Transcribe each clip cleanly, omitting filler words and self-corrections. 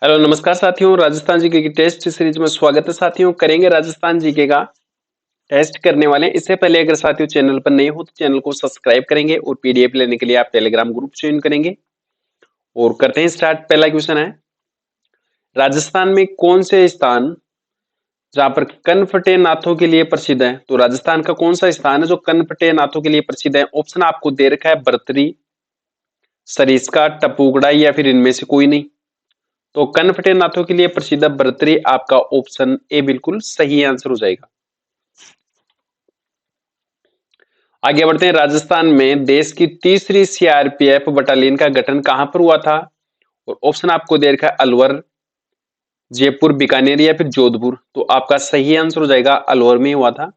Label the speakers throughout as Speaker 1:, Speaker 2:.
Speaker 1: Hello नमस्कार साथियों, Rajasthan GK की टेस्ट सीरीज में स्वागत है साथियों। करेंगे राजस्थान जीके का टेस्ट करने वाले हैं। इससे पहले अगर साथियों चैनल पर नए हो तो चैनल को सब्सक्राइब करेंगे और पीडीएफ लेने के लिए आप टेलीग्राम ग्रुप ज्वाइन करेंगे। और करते हैं स्टार्ट। पहला क्वेश्चन है, राजस्थान में कौन से स्थान जहां पर कनफटे नाथों के लिए प्रसिद्ध है? तो राजस्थान का कौन सा स्थान है जो कनफटे नाथों के लिए प्रसिद्ध है? ऑप्शन आपको दे रखा है बर्तरी, सरिस्का, टपूगड़ा या फिर इनमें से कोई नहीं। तो कनफटे नाथों के लिए प्रसिद्ध बर्तरी आपका ऑप्शन ए बिल्कुल सही आंसर हो जाएगा। आगे बढ़ते हैं। राजस्थान में देश की तीसरी सीआरपीएफ बटालियन का गठन कहां पर हुआ था? और ऑप्शन आपको दे रखा है अलवर, जयपुर, बीकानेर या फिर जोधपुर। तो आपका सही आंसर हो जाएगा अलवर में हुआ था।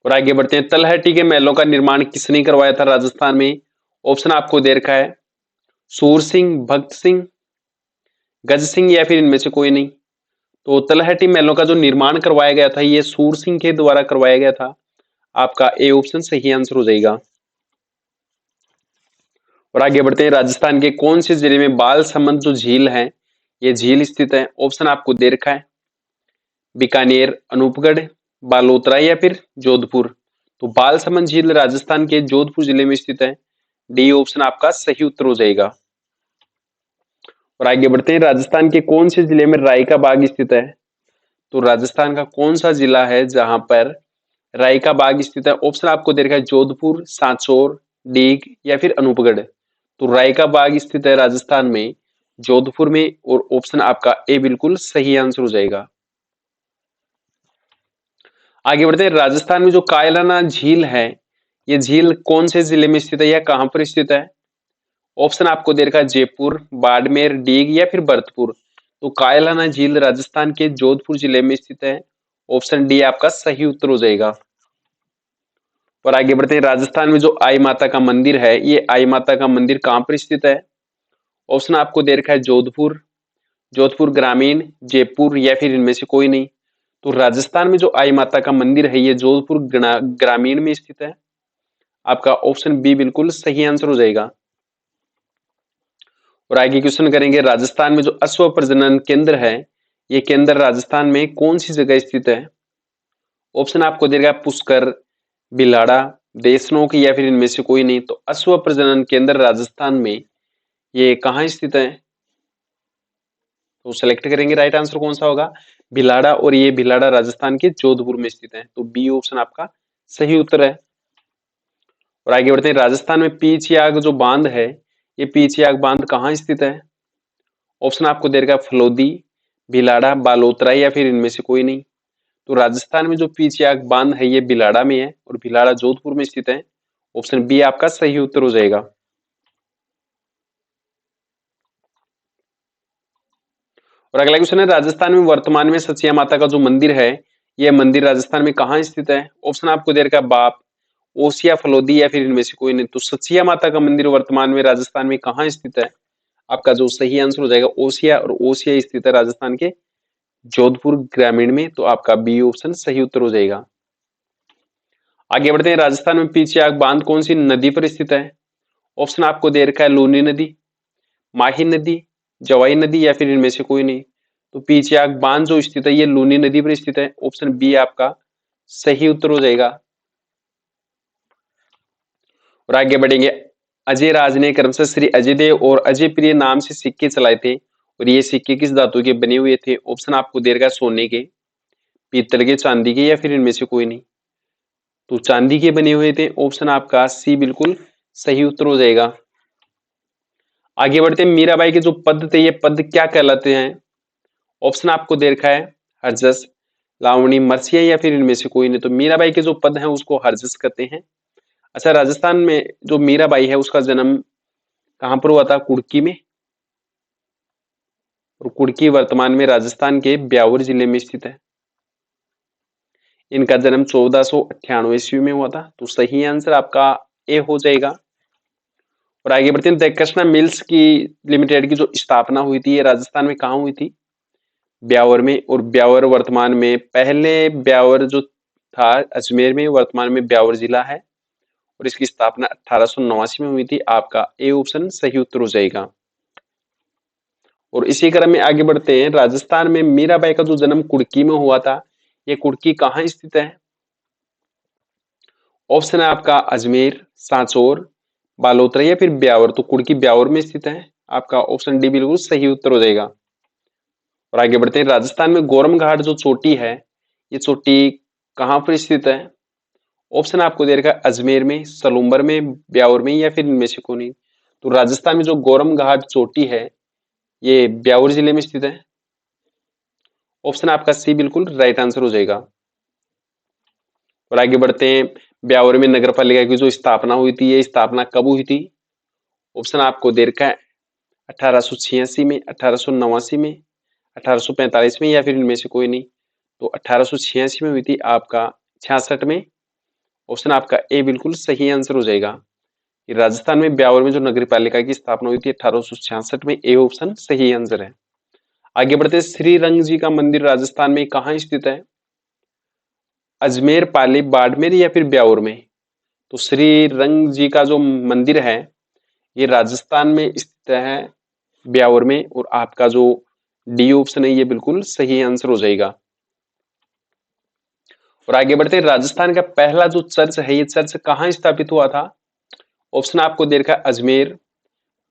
Speaker 1: और आगे बढ़ते हैं। तलहटी के महलों का निर्माण किसने करवाया था राजस्थान में? ऑप्शन आपको दे रखा है सूर सिंह, भक्त सिंह, गज सिंह या फिर इनमें से कोई नहीं। तो तलहटी महलों का जो निर्माण करवाया गया था ये सूर सिंह के द्वारा करवाया गया था। आपका ए ऑप्शन सही आंसर हो जाएगा। और आगे बढ़ते हैं। राजस्थान के कौन से जिले में बाल समंद जो झील है ये झील स्थित है? ऑप्शन आपको दे रखा है बीकानेर, अनूपगढ़, बालोतरा या फिर जोधपुर। तो बाल समंद झील राजस्थान के जोधपुर जिले में स्थित है। डी ऑप्शन आपका सही उत्तर हो जाएगा। और आगे बढ़ते हैं। राजस्थान के कौन से जिले में राय का बाग स्थित है? तो राजस्थान का कौन सा जिला है जहां पर राय का बाग स्थित है? ऑप्शन आपको दे रखा है जोधपुर, सांचौर, डीग या फिर अनूपगढ़। तो राय का बाग स्थित है राजस्थान में जोधपुर में और ऑप्शन आपका ए बिल्कुल सही आंसर हो जाएगा। आगे बढ़ते हैं। राजस्थान में जो कायलाना झील है ये झील कौन से जिले में स्थित है या कहां पर स्थित है? ऑप्शन आपको दे रखा है जयपुर, बाड़मेर, डीग या फिर भरतपुर। तो कायलाना झील राजस्थान के जोधपुर जिले में स्थित है। ऑप्शन डी आपका सही उत्तर हो जाएगा। और आगे बढ़ते हैं। राजस्थान में जो आई माता का मंदिर है ये आई माता का मंदिर कहां पर स्थित है? ऑप्शन आपको दे रखा है जोधपुर, जोधपुर ग्रामीण, जयपुर या फिर इनमें से कोई नहीं। तो राजस्थान में जो आई माता का मंदिर है ये जोधपुर ग्रामीण में स्थित है। आपका ऑप्शन बी बिल्कुल सही आंसर हो जाएगा। और आगे क्वेश्चन करेंगे। राजस्थान में जो अश्व प्रजनन केंद्र है ये केंद्र राजस्थान में कौन सी जगह स्थित है? ऑप्शन आपको दे रखा है पुष्कर, बिलाड़ा, देशनोक या फिर इनमें से कोई नहीं। तो अश्व प्रजनन केंद्र राजस्थान में ये कहाँ स्थित है? तो सेलेक्ट करेंगे राइट आंसर कौन सा होगा, भिलाड़ा। और ये भिलाड़ा राजस्थान के जोधपुर में स्थित है। तो बी ऑप्शन आपका सही उत्तर है। और आगे बढ़ते हैं। राजस्थान में पीछयाग जो बांध है ये पीछयाग बांध कहाँ स्थित है? ऑप्शन आपको दे रखा है फलोदी, भिलाड़ा, बालोतरा या फिर इनमें से कोई नहीं। तो राजस्थान में जो पीछयाग बांध है ये भिलाड़ा में है और भिलाड़ा जोधपुर में स्थित है। ऑप्शन बी आपका सही उत्तर हो जाएगा। और अगला क्वेश्चन है। राजस्थान में वर्तमान में सचिया माता का जो मंदिर है यह मंदिर राजस्थान में कहाँ स्थित है? ऑप्शन आपको दे रखा है बाप, ओसिया, फलोदी या फिर इनमें से कोई नहीं। तो सचिया माता का मंदिर वर्तमान में राजस्थान में कहाँ स्थित है? आपका जो सही आंसर हो जाएगा ओसिया, और ओसिया स्थित है राजस्थान के जोधपुर ग्रामीण में। तो आपका बी ऑप्शन सही उत्तर हो जाएगा। आगे बढ़ते हैं। राजस्थान में पीछे बांध कौन सी नदी पर स्थित है? ऑप्शन आपको दे रखा है लूनी नदी, माही नदी, जवाई नदी या फिर इनमें से कोई नहीं। तो पीछे बांध जो स्थित है ये लूनी नदी पर स्थित है। ऑप्शन बी आपका सही उत्तर हो जाएगा। और आगे बढ़ेंगे। अजय राज ने क्रमशः श्री अजय देव और अजय प्रिय नाम से सिक्के चलाए थे और ये सिक्के किस धातु के बने हुए थे? ऑप्शन आपको दे रखा है सोने के, पीतल के, चांदी के या फिर इनमें से कोई नहीं। तो चांदी के बने हुए थे। ऑप्शन आपका सी बिल्कुल सही उत्तर हो जाएगा। आगे बढ़ते हैं। मीराबाई के जो पद थे ये पद क्या कहलाते हैं? ऑप्शन आपको दे रखा है हरजस, लावणी, मर्सिया या फिर इनमें से कोई नहीं। तो मीराबाई के जो पद हैं उसको हरजस कहते हैं। अच्छा, राजस्थान में जो मीराबाई है उसका जन्म कहां पर हुआ था? कुड़की में। और कुड़की वर्तमान में राजस्थान के ब्यावर जिले में स्थित है। इनका जन्म 1498 ईस्वी में हुआ था। तो सही आंसर आपका ए हो जाएगा। और आगे बढ़ते हैं। द कृष्णा मिल्स की लिमिटेड की जो स्थापना हुई थी ये राजस्थान में कहाँ हुई थी? ब्यावर में। और ब्यावर वर्तमान में, पहले ब्यावर जो था अजमेर में, वर्तमान में ब्यावर जिला है और इसकी स्थापना 1889 में हुई थी। आपका ए ऑप्शन सही उत्तर हो जाएगा। और इसी क्रम में आगे बढ़ते हैं। राजस्थान में मीराबाई का जो जन्म कुड़की में हुआ था, ये कुड़की कहाँ स्थित है? ऑप्शन है आपका अजमेर, सांचौर, बालोतरा या फिर ब्यावर। तो कुड़की ब्यावर में स्थित है। आपका ऑप्शन डी बिल्कुल सही उत्तर हो जाएगा। और आगे बढ़ते हैं। राजस्थान में गोरम घाट जो चोटी है, ये चोटी कहाँ पर स्थित है? ऑप्शन आपको दे रखा है अजमेर में, सलूम्बर में, ब्यावर में या फिर इनमें से कोई नहीं। तो राजस्थान में जो गोरम घाट चोटी है, ये ब्यावर जिले में स्थित है। ऑप्शन आपका सी बिल्कुल राइट आंसर हो जाएगा। और आगे बढ़ते हैं। ब्यावर में नगर पालिका की जो स्थापना हुई थी, ये स्थापना कब हुई थी? ऑप्शन आपको दे रखा है 1886 में, 1889 में, 1845 में या फिर इनमें से कोई नहीं। तो 1886 में हुई थी, आपका 66 में। ऑप्शन आपका ए बिल्कुल सही आंसर हो जाएगा। कि राजस्थान में ब्यावर में जो नगर पालिका की स्थापना हुई थी 1866 में, ए ऑप्शन सही आंसर है। आगे बढ़ते हैं। श्री रंग जी का मंदिर राजस्थान में कहाँ स्थित है? अजमेर, पाली, बाड़मेर या फिर ब्यावर में। तो श्री रंग जी का जो मंदिर है, ये राजस्थान में स्थित है, ब्यावर में। और आपका जो डी ऑप्शन है, ये बिल्कुल सही आंसर हो जाएगा। और आगे बढ़ते हैं। राजस्थान का पहला जो चर्च है, ये चर्च कहाँ स्थापित हुआ था? ऑप्शन आपको दे रखा है अजमेर,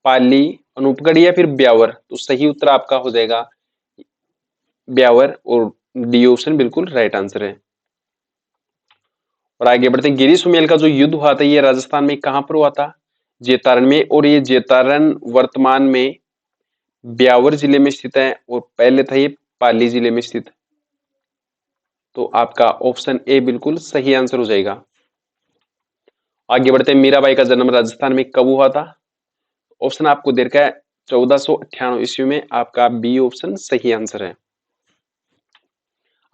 Speaker 1: पाली, अनूपगढ़ या फिर ब्यावर। तो सही उत्तर आपका हो जाएगा ब्यावर, और डी ऑप्शन बिल्कुल राइट आंसर है। और आगे बढ़ते हैं। गिरी सुमेल का जो युद्ध हुआ था, ये राजस्थान में कहां पर हुआ था? जेतारण में। और ये जेतारण वर्तमान में ब्यावर जिले में स्थित है, और पहले था ये पाली जिले में स्थित। तो आपका ऑप्शन ए बिल्कुल सही आंसर हो जाएगा। आगे बढ़ते हैं। मीराबाई का जन्म राजस्थान में कब हुआ था? ऑप्शन आपको दे रखा है 1498 ईस्वी में। आपका बी ऑप्शन सही आंसर है।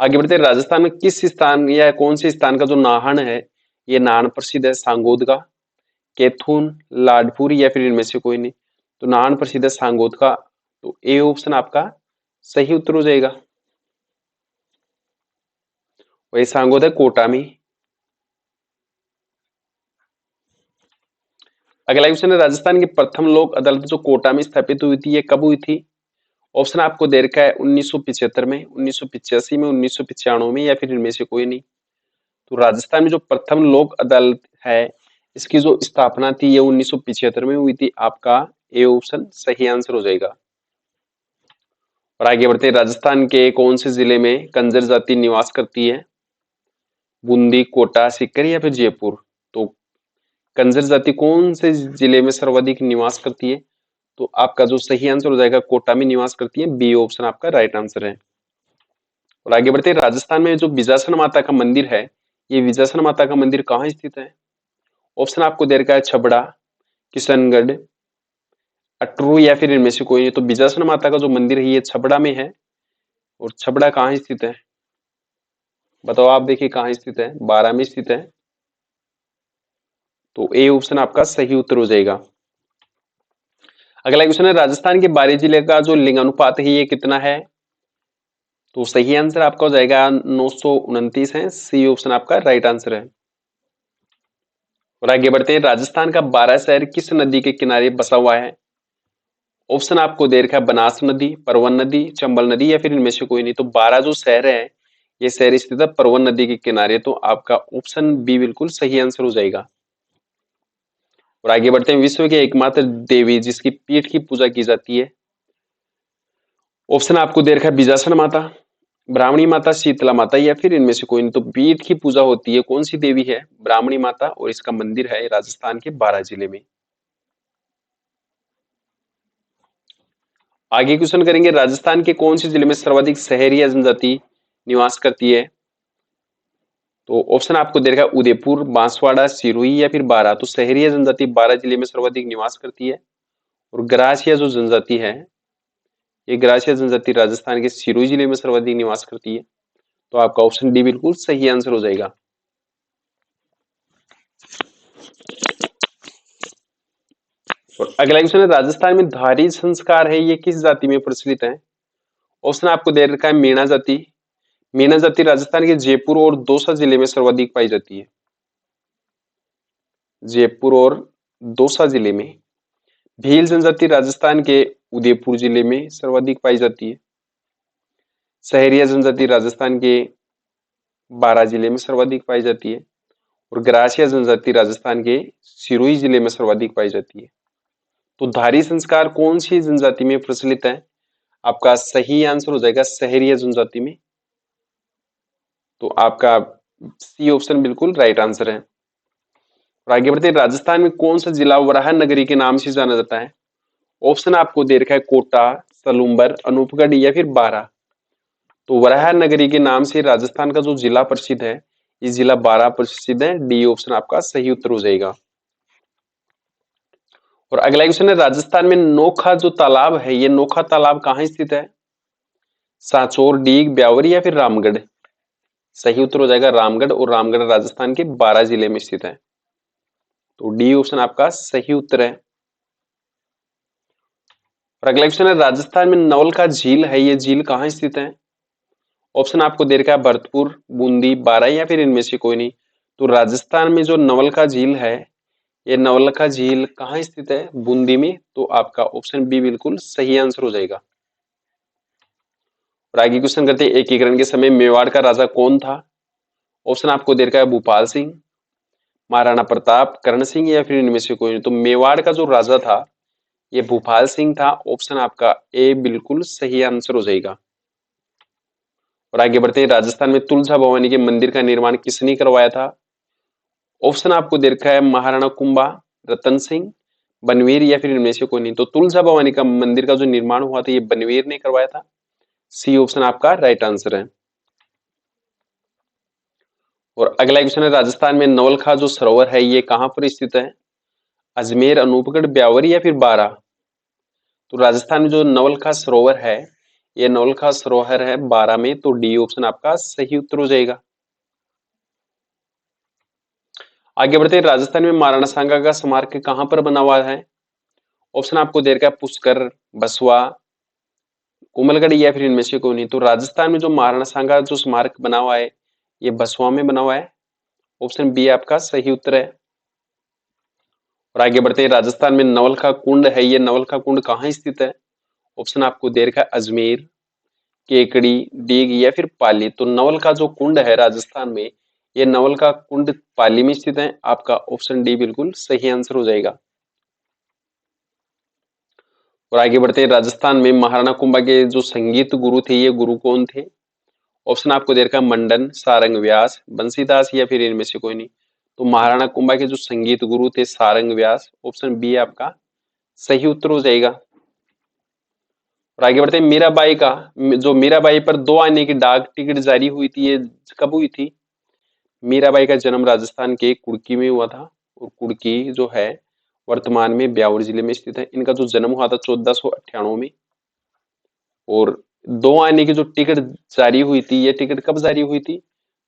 Speaker 1: आगे बढ़ते हैं। राजस्थान में किस स्थान या कौन से स्थान का जो नाहन है, ये नाहन प्रसिद्ध है? सांगोद का, कैथून, लाडपुर या फिर इनमें से कोई नहीं। तो नाहन प्रसिद्ध है सांगोद का। तो ए ऑप्शन आपका सही उत्तर हो जाएगा। वही सांगोद है कोटा में। अगला क्वेश्चन है। राजस्थान की प्रथम लोक अदालत जो कोटा में स्थापित हुई थी, ये कब हुई थी? ऑप्शन आपको दे रखा है 1975 में, 1985 में, 1995 में या फिर इनमें से कोई नहीं। तो राजस्थान में जो प्रथम लोक अदालत है, इसकी जो स्थापना थी, ये 1975 में हुई थी। आपका ए ऑप्शन सही आंसर हो जाएगा। और आगे बढ़ते हैं। राजस्थान के कौन से जिले में कंजर जाति निवास करती है? बूंदी, कोटा, सीकर या फिर जयपुर। तो कंजर जाति कौन से जिले में सर्वाधिक निवास करती है? तो आपका जो सही आंसर हो जाएगा, कोटा में निवास करती है। बी ऑप्शन आपका राइट आंसर है। और आगे बढ़ते हैं। राजस्थान में जो विजासन माता का मंदिर है, ये विजासन माता का मंदिर कहाँ स्थित है? ऑप्शन आपको दे रखा है छबड़ा, किशनगढ़, अटरू या फिर इनमें से कोई नहीं। तो विजासन माता का जो मंदिर है, ये छबड़ा में है। और छबड़ा कहाँ स्थित है? बताओ आप, देखिए कहाँ स्थित है? बारां में स्थित है। तो ए ऑप्शन आपका सही उत्तर हो जाएगा। अगला क्वेश्चन है। राजस्थान के बारी जिले का जो लिंगानुपात है, ये कितना है? तो सही आंसर आपका हो जाएगा 929 है। सी ऑप्शन आपका राइट आंसर है। और आगे बढ़ते हैं। राजस्थान का बारह शहर किस नदी के किनारे बसा हुआ है? ऑप्शन आपको दे रखा है बनास नदी, परवन नदी, चंबल नदी या फिर इनमें से कोई नहीं। तो 12 जो शहर है, ये शहर स्थित है परवन नदी के किनारे। तो आपका ऑप्शन बी बिल्कुल सही आंसर हो जाएगा। और आगे बढ़ते हैं। विश्व के एकमात्र देवी जिसकी पीठ की पूजा की जाती है, ऑप्शन आपको दे रखा है बीजासन माता, ब्राह्मणी माता, शीतला माता या फिर इनमें से कोई नहीं। तो पीठ की पूजा होती है कौन सी देवी है? ब्राह्मणी माता। और इसका मंदिर है राजस्थान के बारां जिले में। आगे क्वेश्चन करेंगे। राजस्थान के कौन से जिले में सर्वाधिक शहरी जनजाति निवास करती है? तो ऑप्शन आपको दे रखा है उदयपुर, बांसवाड़ा, सिरोही या फिर बारां। तो शहरी जनजाति बारां जिले में सर्वाधिक निवास करती है। और ग्रासिया जो जनजाति है, ये ग्रासिया जनजाति राजस्थान के सिरोही जिले में सर्वाधिक निवास करती है। तो आपका ऑप्शन डी बिल्कुल सही आंसर हो जाएगा। और अगला क्वेश्चन है। राजस्थान में धारी संस्कार है, ये किस जाति में प्रचलित है? ऑप्शन आपको दे रखा है मीणा जाति। मीणा जाति राजस्थान के जयपुर और दौसा जिले में सर्वाधिक पाई जाती है। जयपुर और दौसा जिले में। भील जनजाति राजस्थान के उदयपुर जिले में सर्वाधिक पाई जाती है। सहरिया जनजाति राजस्थान के बारां जिले में सर्वाधिक पाई जाती है और ग्रासिया जनजाति राजस्थान के सिरोही जिले में सर्वाधिक पाई जाती है। तो धारी संस्कार कौन सी जनजाति में प्रचलित है? आपका सही आंसर हो जाएगा सहरिया जनजाति में। तो आपका सी ऑप्शन बिल्कुल राइट आंसर है। और आगे बढ़ते हैं, राजस्थान में कौन सा जिला वराह नगरी के नाम से जाना जाता है? ऑप्शन आपको दे रखा है कोटा, सलूम्बर, अनूपगढ़ या फिर बारां। तो वराह नगरी के नाम से राजस्थान का जो जिला प्रसिद्ध है, ये जिला बारां प्रसिद्ध है। डी ऑप्शन आपका सही उत्तर हो जाएगा। और अगला क्वेश्चन है, राजस्थान में नोखा जो तालाब है, ये नोखा तालाब कहाँ स्थित है? सांचौर, डीग, ब्यावर या फिर रामगढ़? सही उत्तर हो जाएगा रामगढ़, और रामगढ़ राजस्थान के बारां जिले में स्थित है। तो डी ऑप्शन आपका सही उत्तर है। और अगला क्वेश्चन है, राजस्थान में नवलखा झील है, ये झील कहाँ स्थित है? ऑप्शन आपको दे रखा है भरतपुर, बूंदी, बारां या फिर इनमें से कोई नहीं। तो राजस्थान में जो नवलखा झील है, ये नवलखा झील कहाँ स्थित है? बूंदी में। तो आपका ऑप्शन बी बिल्कुल सही आंसर हो जाएगा। और आगे क्वेश्चन करते हैं, एकीकरण के समय मेवाड़ का राजा कौन था? ऑप्शन आपको दे रखा है भूपाल सिंह, महाराणा प्रताप, कर्ण सिंह या फिर इनमें से कोई नहीं। तो मेवाड़ का जो राजा था, ये भूपाल सिंह था। ऑप्शन आपका ए बिल्कुल सही आंसर हो जाएगा। और आगे बढ़ते हैं, राजस्थान में तुलजा भवानी के मंदिर का निर्माण किसने करवाया था? ऑप्शन आपको दे रखा है महाराणा कुंभा, रतन सिंह, बनवीर या फिर इनमें से कोई नहीं। तो तुलजा भवानी का मंदिर का जो निर्माण हुआ था, ये बनवीर ने करवाया था। सी ऑप्शन आपका राइट आंसर है। और अगला क्वेश्चन है, राजस्थान में नवलखा जो सरोवर है, ये कहां पर स्थित है? अजमेर, अनूपगढ़, ब्यावर या फिर बारां? तो राजस्थान में जो नवलखा सरोवर है, ये नवलखा सरोवर है बारां में। तो डी ऑप्शन आपका सही उत्तर हो जाएगा। आगे बढ़ते हैं, राजस्थान में महाराणा सांगा का स्मारक कहां पर बना हुआ है? ऑप्शन आपको दे रखा है पुष्कर, बसवा, कोमलगढ़ या फिर इनमें से कोई नहीं। तो राजस्थान में जो महाराणा सांगा जो स्मारक बना हुआ है, ये बसवा में बना हुआ है। ऑप्शन बी आपका सही उत्तर है। और आगे बढ़ते हैं, राजस्थान में नवलखा कुंड है, ये नवलखा कुंड कहाँ स्थित है? ऑप्शन आपको दे रखा है अजमेर, केकड़ी, डीग या फिर पाली। तो नवलखा जो कुंड है राजस्थान में, ये नवलखा कुंड पाली में स्थित है। आपका ऑप्शन डी बिल्कुल सही आंसर हो जाएगा। और आगे बढ़ते हैं, राजस्थान में महाराणा कुंभा के जो संगीत गुरु थे, ये गुरु कौन थे? ऑप्शन आपको दे रखा है मंडन, सारंग, व्यास, बंसीदास या फिर इनमें से कोई नहीं। तो महाराणा कुंभा के जो संगीत गुरु थे सारंग, व्यास। ऑप्शन बी आपका सही उत्तर हो जाएगा। और आगे बढ़ते हैं, मीराबाई का जो मीराबाई पर 2 आने की डाक टिकट जारी हुई थी, ये कब हुई थी? मीराबाई का जन्म राजस्थान के कुड़की में हुआ था, और कुड़की जो है वर्तमान में ब्यावर जिले में स्थित है। इनका जो जन्म हुआ था 1498 में। और 2 आने की जो टिकट जारी हुई थी, ये टिकट कब जारी हुई थी?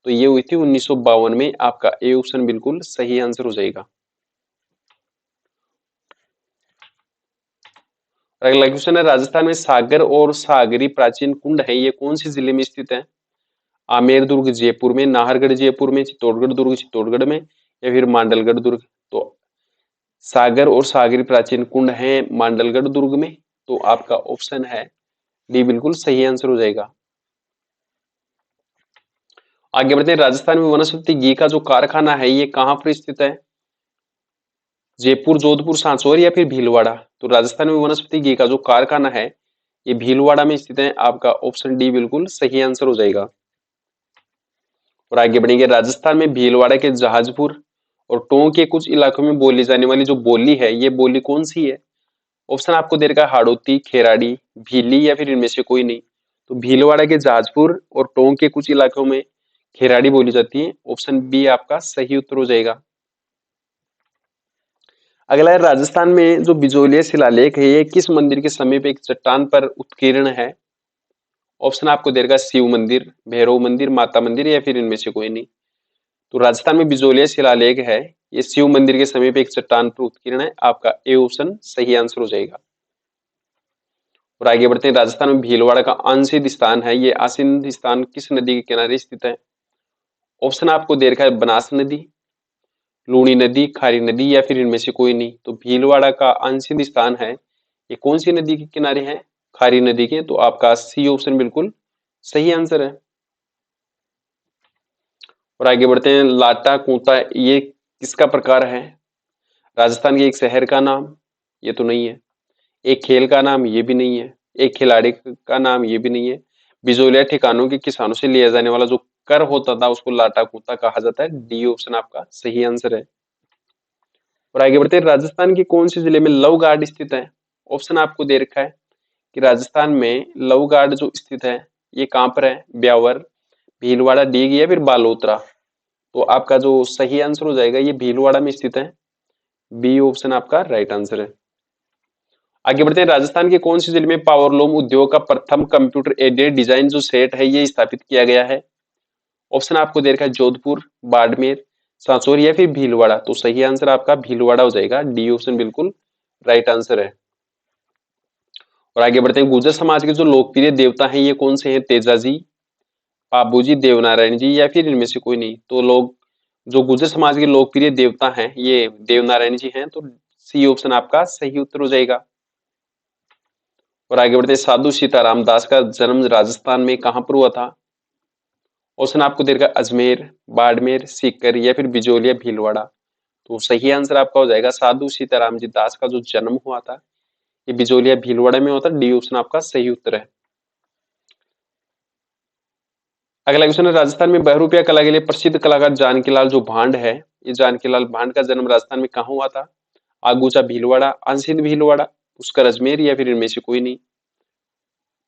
Speaker 1: तो ये हुई थी 1952 में। आपका ए ऑप्शन बिल्कुल सही आंसर हो जाएगा। अगला क्वेश्चन है, राजस्थान में सागर और सागरी प्राचीन कुंड है, ये कौन से जिले में स्थित है? आमेर दुर्ग जयपुर में, नाहरगढ़ जयपुर में, चित्तौड़गढ़ दुर्ग चित्तौड़गढ़ में या फिर मांडलगढ़ दुर्ग? तो सागर और सागरी प्राचीन कुंड है मांडलगढ़ दुर्ग में। तो आपका ऑप्शन है डी बिल्कुल सही आंसर हो जाएगा। आगे बढ़ते हैं, राजस्थान में वनस्पति घी का जो कारखाना है, ये कहां पर स्थित है? जयपुर, जोधपुर, सांचौर या फिर भीलवाड़ा? तो राजस्थान में वनस्पति घी का जो कारखाना है, ये भीलवाड़ा में स्थित है। आपका ऑप्शन डी बिल्कुल सही आंसर हो जाएगा। और आगे बढ़ेंगे, राजस्थान में भीलवाड़ा के जहाजपुर और टोंक के कुछ इलाकों में बोली जाने वाली जो बोली है, ये बोली कौन सी है? ऑप्शन आपको दे रखा है हाड़ौती, खेराड़ी, भीली या फिर इनमें से कोई नहीं। तो भीलवाड़ा के जहाजपुर और टोंक के कुछ इलाकों में खेराड़ी बोली जाती है। ऑप्शन बी आपका सही उत्तर हो जाएगा। अगला है, राजस्थान में जो बिजोलिया शिलालेख है, ये किस मंदिर के समीप एक चट्टान पर उत्कीर्ण है? ऑप्शन आपको दे रखा है शिव मंदिर, भैरव मंदिर, माता मंदिर या फिर इनमें से कोई नहीं। तो राजस्थान में बिजोलिया शिलालेख है, ये शिव मंदिर के समीप एक चट्टान पर उत्कीर्ण है। आपका ए ऑप्शन सही आंसर हो जाएगा। और आगे बढ़ते हैं, राजस्थान में भीलवाड़ा का आंशिक स्थान है, ये आसीन स्थान किस नदी के किनारे स्थित है? ऑप्शन आपको दे रखा है बनास नदी, लूणी नदी, खारी नदी या फिर इनमें से कोई नहीं। तो भीलवाड़ा का आंशिक स्थान है, ये कौन सी नदी के किनारे हैं? खारी नदी के। तो आपका सी ऑप्शन बिल्कुल सही आंसर है। और आगे बढ़ते हैं, लाटा कूता ये किसका प्रकार है? राजस्थान के एक शहर का नाम? ये तो नहीं है। एक खेल का नाम? ये भी नहीं है। एक खिलाड़ी का नाम? ये भी नहीं है। बिजोलिया ठिकानों के किसानों से लिया जाने वाला जो कर होता था उसको लाटा कूता कहा जाता है। डी ऑप्शन आपका सही आंसर है। और आगे बढ़ते हैं, राजस्थान के कौन से जिले में लव गार्ड स्थित है? ऑप्शन आपको दे रखा है कि राजस्थान में लव गार्ड जो स्थित है ये कहाँ पर है? ब्यावर, भीलवाड़ा, डीग या फिर बालोतरा। तो आपका जो सही आंसर हो जाएगा ये भीलवाड़ा में स्थित है। बी ऑप्शन आपका राइट आंसर है। आगे बढ़ते हैं, राजस्थान के कौन से जिले में पावरलूम उद्योग का प्रथम कंप्यूटर एडेड डिजाइन जो सेट है ये स्थापित किया गया है? ऑप्शन आपको दे रखा है जोधपुर, बाड़मेर, सांचौर या फिर भीलवाड़ा। तो सही आंसर आपका भीलवाड़ा हो जाएगा। डी ऑप्शन बिल्कुल राइट आंसर है। और आगे बढ़ते हैं, गुर्जर समाज के जो लोकप्रिय देवता हैं ये कौन से हैं? तेजाजी, पाबूजी, देवनारायण जी या फिर इनमें से कोई नहीं। तो लोग जो गुर्जर समाज के लोकप्रिय देवता हैं ये देवनारायण जी हैं। तो सी ऑप्शन आपका सही उत्तर हो जाएगा। और आगे बढ़ते हैं, साधु सीताराम दास का जन्म राजस्थान में कहां पर हुआ था? ऑप्शन आपको दे रखा है अजमेर, बाड़मेर, सीकर या फिर बिजोलिया, भीलवाड़ा। तो सही आंसर आपका हो जाएगा साधु सीताराम जी दास का जो जन्म हुआ था ये बिजोलिया, भीलवाड़ा में होता है। डी ऑप्शन आपका सही उत्तर है। अगला क्वेश्चन है, राजस्थान में बहरूपिया कला के लिए प्रसिद्ध कलाकार जानकीलाल जो भांड है, ये जानकीलाल भांड का जन्म राजस्थान में कहाँ हुआ था? आगूचा, भीलवाड़ा, अंसिंध, भीलवाड़ा, पुष्कर, अजमेर या फिर इनमें से कोई नहीं।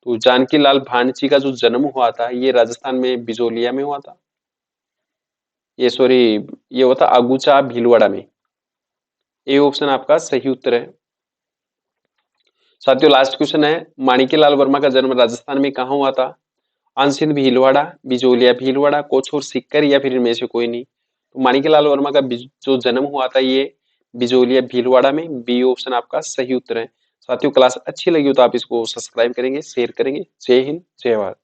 Speaker 1: तो जानकीलाल भांड जी का जो जन्म हुआ था ये राजस्थान में बिजोलिया में हुआ था। ये सॉरी, ये हुआ था आगूचा, भीलवाड़ा में। ए ऑप्शन आपका सही उत्तर है। साथियों लास्ट क्वेश्चन है, माणिक्यलाल वर्मा का जन्म राजस्थान में कहाँ हुआ था? अंसिंध, भीलवाड़ा, बिजोलिया, भीलवाड़ा, कोछोर, सीकर या फिर इनमें से कोई नहीं। तो माणिक्यलाल वर्मा का जो जन्म हुआ था ये बिजोलिया, भीलवाड़ा में। बी ऑप्शन आपका सही उत्तर है। साथियों क्लास अच्छी लगी हो तो आप इसको सब्सक्राइब करेंगे, शेयर करेंगे। जय हिंद, जय भारत।